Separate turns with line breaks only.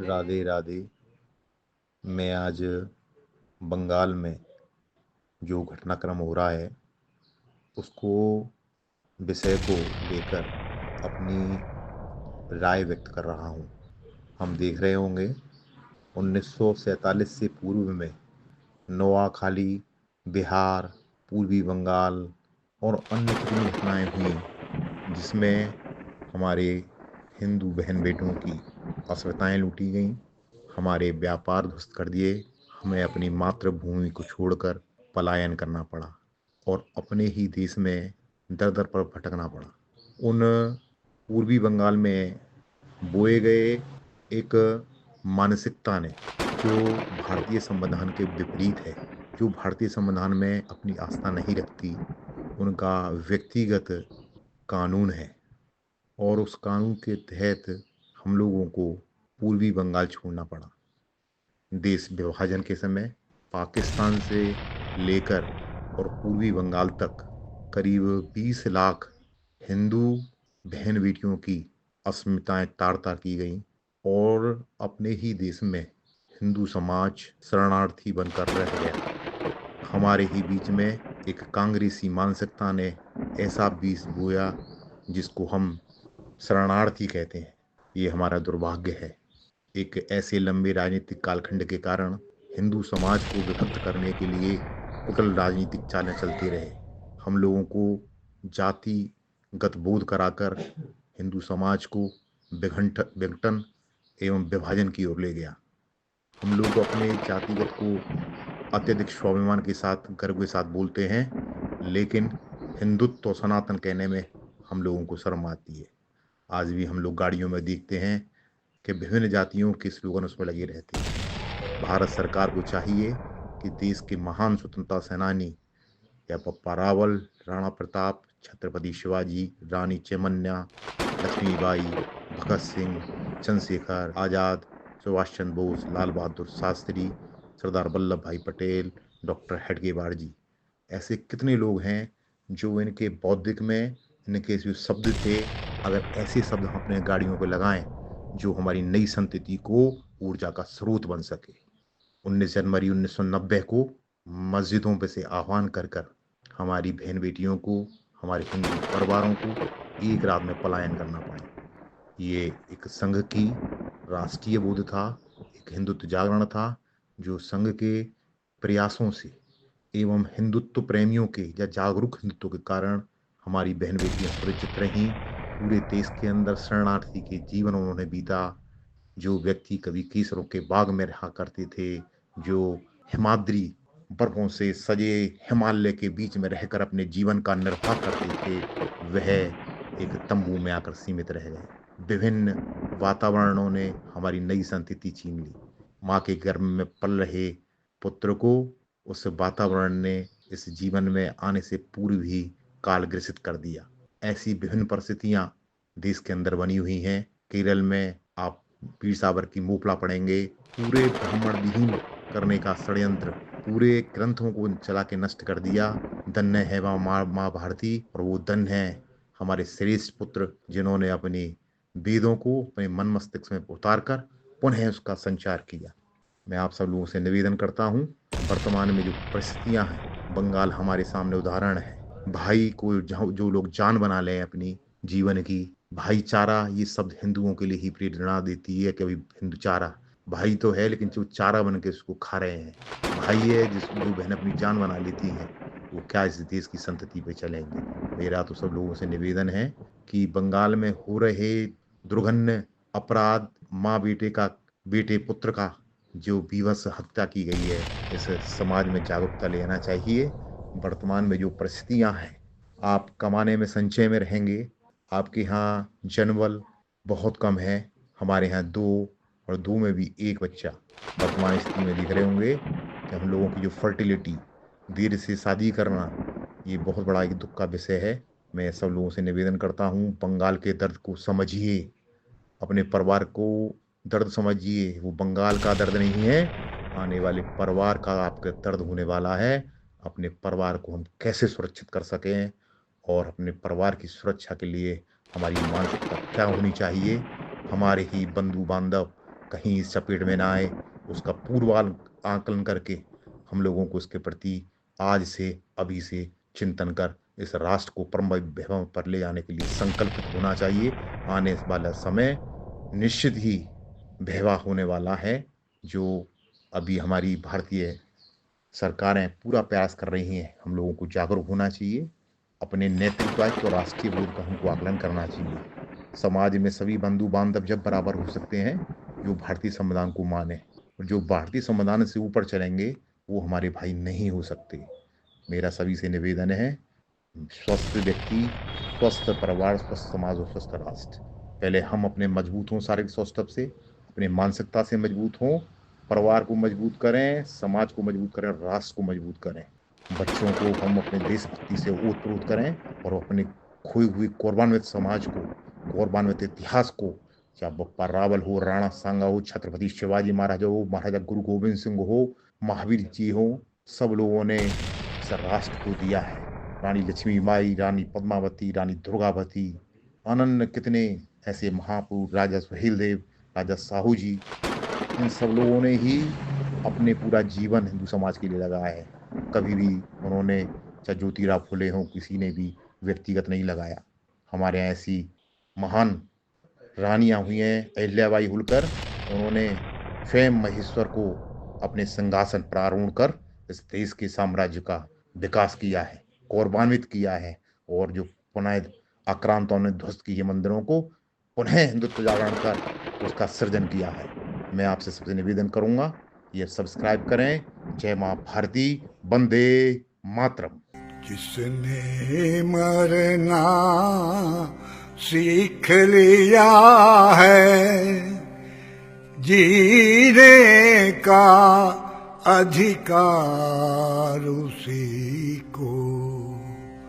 राधे राधे। मैं आज बंगाल में जो घटनाक्रम हो रहा है उसको विषय को लेकर अपनी राय व्यक्त कर रहा हूँ। हम देख रहे होंगे 1947 से पूर्व में नोआखाली, बिहार, पूर्वी बंगाल और अन्य कितनी घटनाएं हुई जिसमें हमारे हिंदू बहन बेटों की असभ्यताएं लूटी गईं, हमारे व्यापार ध्वस्त कर दिए, हमें अपनी मातृभूमि को छोड़कर पलायन करना पड़ा और अपने ही देश में दर दर पर भटकना पड़ा। उन पूर्वी बंगाल में बोए गए एक मानसिकता ने जो भारतीय संविधान के विपरीत है, जो भारतीय संविधान में अपनी आस्था नहीं रखती, उनका व्यक्तिगत कानून है और उस कानून के तहत हम लोगों को पूर्वी बंगाल छोड़ना पड़ा। देश विभाजन के समय पाकिस्तान से लेकर और पूर्वी बंगाल तक करीब 20 लाख हिंदू बहन बेटियों की अस्मिताएं तार तार की गईं और अपने ही देश में हिंदू समाज शरणार्थी बनकर रह गया। हमारे ही बीच में एक कांग्रेसी मानसिकता ने ऐसा बीज बोया जिसको हम शरणार्थी कहते हैं। ये हमारा दुर्भाग्य है। एक ऐसे लंबे राजनीतिक कालखंड के कारण हिंदू समाज को विभक्त करने के लिए कुटिल राजनीतिक चालें चलती रहे। हम लोगों को जातिगत बोध कराकर हिंदू समाज को विघटन एवं विभाजन की ओर ले गया। हम लोग अपने जातिगत को अत्यधिक स्वाभिमान के साथ गर्व के साथ बोलते हैं, लेकिन हिंदुत्व और सनातन कहने में हम लोगों को शर्म आती है। आज भी हम लोग गाड़ियों में देखते हैं कि विभिन्न जातियों के स्लोगन उसमें लगे रहते हैं। भारत सरकार को चाहिए कि देश के महान स्वतंत्रता सेनानी या पप्पा रावल, राणा प्रताप, छत्रपति शिवाजी, रानी चेमन्या, लक्ष्मीबाई, भगत सिंह, चंद्रशेखर आजाद, सुभाष चंद्र बोस, लाल बहादुर शास्त्री, सरदार वल्लभ भाई पटेल, डॉक्टर हेडगेवार जी, ऐसे कितने लोग हैं जो इनके बौद्धिक में इनके जो शब्द थे, अगर ऐसे शब्द हम अपने गाड़ियों पर लगाएं जो हमारी नई संतति को ऊर्जा का स्रोत बन सके। 19 जनवरी 1990 को मस्जिदों पे से आह्वान कर कर हमारी बहन बेटियों को, हमारे हिंदू परिवारों को एक रात में पलायन करना पड़ा। ये एक संघ की राष्ट्रीय बोध था, एक हिंदुत्व जागरण था जो संघ के प्रयासों से एवं हिंदुत्व प्रेमियों के या जागरूक हिंदुत्व के कारण हमारी बहन बेटियां सुरक्षित रहीं। पूरे देश के अंदर शरणार्थी के जीवन उन्होंने बीता। जो व्यक्ति कभी केसरों के बाग में रहा करते थे, जो हिमाद्री बर्फों से सजे हिमालय के बीच में रहकर अपने जीवन का निर्वाह करते थे, वह एक तंबू में आकर सीमित रह गए। विभिन्न वातावरणों ने हमारी नई संतति छीन ली। माँ के गर्भ में पल रहे पुत्र को उस वातावरण ने इस जीवन में आने से पूर्व ही काल ग्रसित कर दिया। ऐसी विभिन्न परिस्थितियां देश के अंदर बनी हुई हैं। केरल में आप वीर सावर की मोपला पढ़ेंगे, पूरे ब्राह्मण विहीन करने का षड्यंत्र, पूरे ग्रंथों को चला के नष्ट कर दिया। धन्य है माँ भारती और वो धन्य है हमारे श्रेष्ठ पुत्र जिन्होंने अपने वेदों को अपने मन मस्तिष्क में उतार कर पुनः उसका संचार किया। मैं आप सब लोगों से निवेदन करता हूँ, वर्तमान में जो परिस्थितियां हैं, बंगाल हमारे सामने उदाहरण है। भाई को जो लोग जान बना लें अपनी जीवन की, भाईचारा ये शब्द हिंदुओं के लिए ही प्रेरणा देती है कि भाई हिंदुचारा, भाई तो है लेकिन जो चारा बन के उसको खा रहे हैं। भाई है जो बहन अपनी जान बना लेती हैं, वो क्या इस देश की संतति पे चलेंगे। मेरा तो सब लोगों से निवेदन है कि बंगाल में हो रहे दुर्घन्य अपराध, माँ बेटे पुत्र का जो बीभत्स हत्या की गई है, इस समाज में जागरूकता लेना चाहिए। वर्तमान में जो परिस्थितियां हैं, आप कमाने में संचय में रहेंगे, आपके यहाँ जनबल बहुत कम है, हमारे यहाँ 2 और 2 में भी 1 बच्चा। वर्तमान स्थिति में देख रहे होंगे कि हम लोगों की जो फर्टिलिटी, देर से शादी करना, ये बहुत बड़ा एक दुख का विषय है। मैं सब लोगों से निवेदन करता हूँ, बंगाल के दर्द को समझिए, अपने परिवार को दर्द समझिए। वो बंगाल का दर्द नहीं है, आने वाले परिवार का आपका दर्द होने वाला है। अपने परिवार को हम कैसे सुरक्षित कर सकें और अपने परिवार की सुरक्षा के लिए हमारी मानसिकता क्या होनी चाहिए। हमारे ही बंधु बांधव कहीं इस चपेट में ना आए, उसका पूर्वाल आकलन करके हम लोगों को इसके प्रति आज से, अभी से चिंतन कर इस राष्ट्र को परम वैभव पर ले जाने के लिए संकल्पित होना चाहिए। आने वाला समय निश्चित ही भयावह होने वाला है। जो अभी हमारी भारतीय सरकारें पूरा प्रयास कर रही हैं, हम लोगों को जागरूक होना चाहिए। अपने नैतिक दायित्व और राष्ट्रीय बोध का हमको आकलन करना चाहिए। समाज में सभी बंधु बांधव जब बराबर हो सकते हैं, जो भारतीय संविधान को माने, और जो भारतीय संविधान से ऊपर चलेंगे वो हमारे भाई नहीं हो सकते। मेरा सभी से निवेदन है, स्वस्थ व्यक्ति, स्वस्थ परिवार, स्वस्थ समाज और स्वस्थ राष्ट्र। पहले हम अपने मजबूत हों, शारीरिक स्वास्थ्य से, अपने मानसिकता से मजबूत हों, परिवार को मजबूत करें, समाज को मजबूत करें, राष्ट्र को मजबूत करें। बच्चों को हम अपने देशभक्ति से ओत-प्रोत करें और अपने खोई हुई गौरवान्वित समाज को, गौरवान्वित इतिहास को, चाहे बप्पा रावल हो, राणा सांगा हो, छत्रपति शिवाजी महाराज हो, महाराजा गुरु गोविंद सिंह हो, महावीर जी हो, सब लोगों ने इस राष्ट्र को दिया है। रानी लक्ष्मीबाई, रानी पद्मावती, रानी दुर्गावती, अनन्य कितने ऐसे महापुरुष, राजा सुहेलदेव, राजा साहू जी, इन सब लोगों ने ही अपने पूरा जीवन हिंदू समाज के लिए लगाया है। कभी भी उन्होंने, चाहे ज्योतिराव फुले हों, किसी ने भी व्यक्तिगत नहीं लगाया। हमारे यहाँ ऐसी महान रानियां हुई हैं, अहिल्याबाई होलकर, उन्होंने स्वयं महेश्वर को अपने सिंहासन पर आरूढ़ कर इस देश के साम्राज्य का विकास किया है, गौरवान्वित किया है, और जो पुनः आक्रांताओं ने ध्वस्त किए मंदिरों को पुनः हिंदुत्व जागरण कर उसका सृजन किया है। मैं आपसे सबसे निवेदन करूंगा, ये सब्सक्राइब करें। जय मां भारती, वंदे मातरम।
जिसने मरना सीख लिया है, जीने का अधिकार उसी को